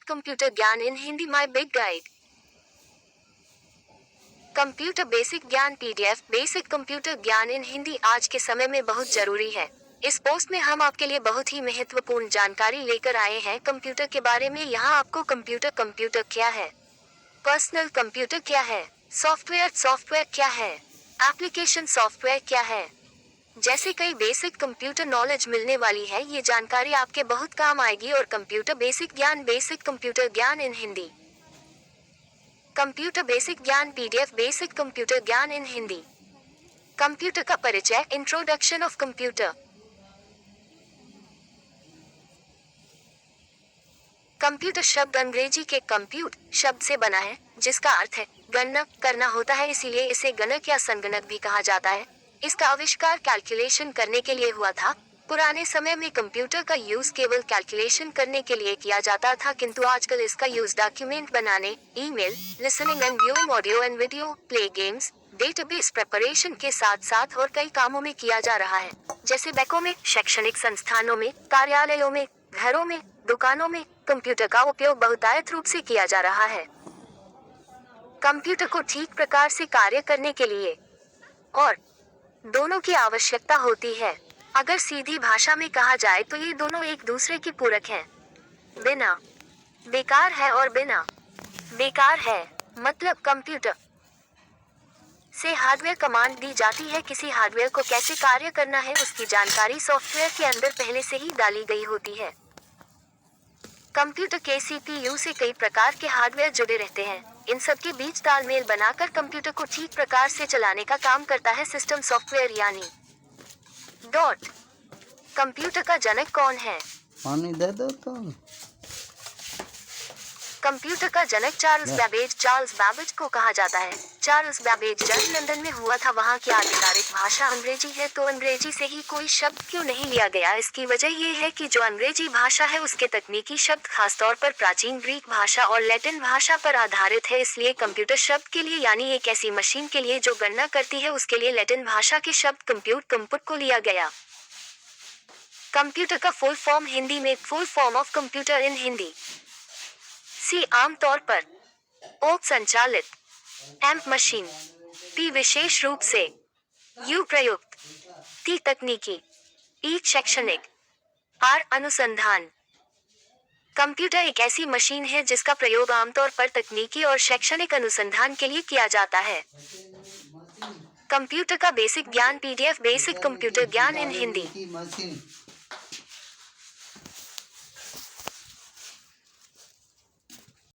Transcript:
Computer ज्ञान in Hindi my big guide. Computer basic ज्ञान PDF basic computer ज्ञान in Hindi आज के समय में बहुत जरूरी है। इस पोस्ट में हम आपके लिए बहुत ही महत्वपूर्ण जानकारी लेकर आए हैं कंप्यूटर के बारे में। यहाँ आपको कंप्यूटर क्या है, पर्सनल कंप्यूटर क्या है, सॉफ्टवेयर क्या है, एप्लीकेशन सॉफ्टवेयर क्या है, जैसे कई बेसिक कंप्यूटर नॉलेज मिलने वाली है। ये जानकारी आपके बहुत काम आएगी। और कंप्यूटर बेसिक ज्ञान बेसिक कंप्यूटर ज्ञान इन हिंदी, कंप्यूटर बेसिक ज्ञान पीडीएफ बेसिक कंप्यूटर ज्ञान इन हिंदी। कंप्यूटर का परिचय, इंट्रोडक्शन ऑफ कंप्यूटर। कंप्यूटर शब्द अंग्रेजी के कंप्यूट शब्द से बना है, जिसका अर्थ है गणना करना होता है, इसीलिए इसे गणक या संगणक भी कहा जाता है। इसका आविष्कार कैलकुलेशन करने के लिए हुआ था। पुराने समय में कंप्यूटर का यूज केवल कैलकुलेशन करने के लिए किया जाता था, किंतु आजकल इसका यूज डॉक्यूमेंट बनाने, email, listening and viewing audio and video, play games, database preparation के साथ साथ और कई कामों में किया जा रहा है, जैसे बैंकों में, शैक्षणिक संस्थानों में, कार्यालयों में, घरों में, दुकानों में कंप्यूटर का उपयोग बहुतायत रूप से किया जा रहा है। कंप्यूटर को ठीक प्रकार से कार्य करने के लिए और दोनों की आवश्यकता होती है। अगर सीधी भाषा में कहा जाए तो ये दोनों एक दूसरे की पूरक हैं। बिना बेकार है और बिना बेकार है मतलब कंप्यूटर से हार्डवेयर कमांड दी जाती है। किसी हार्डवेयर को कैसे कार्य करना है उसकी जानकारी सॉफ्टवेयर के अंदर पहले से ही डाली गई होती है। कंप्यूटर के सीपीयू से कई प्रकार के हार्डवेयर जुड़े रहते हैं। इन सब के बीच तालमेल बनाकर कंप्यूटर को ठीक प्रकार से चलाने का काम करता है सिस्टम सॉफ्टवेयर यानी डॉट। कंप्यूटर का जनक कौन है? पानी दे दो तो। कंप्यूटर का जनक चार्ल्स बैबेज को कहा जाता है। चार्ल्स बैबेज जन्म लंदन में हुआ था। वहाँ की आधिकारिक भाषा अंग्रेजी है, तो अंग्रेजी से ही कोई शब्द क्यों नहीं लिया गया? इसकी वजह ये है कि जो अंग्रेजी भाषा है उसके तकनीकी शब्द खासतौर पर प्राचीन ग्रीक भाषा और लैटिन भाषा पर आधारित है। इसलिए कंप्यूटर शब्द के लिए यानी एक ऐसी मशीन के लिए जो गणना करती है उसके लिए लैटिन भाषा के शब्द कंप्यूट को लिया गया। कंप्यूटर का फुल फॉर्म हिंदी में full form of computer in Hindi C आमतौर पर ओ संचालित, एम मशीन, पी विशेष रूप से, यू प्रयुक्त, टी तकनीकी, ई शैक्षणिक, आर अनुसंधान। कंप्यूटर एक ऐसी मशीन है जिसका प्रयोग आमतौर पर तकनीकी और शैक्षणिक अनुसंधान के लिए किया जाता है। कंप्यूटर का बेसिक ज्ञान पीडीएफ बेसिक कंप्यूटर ज्ञान इन हिंदी।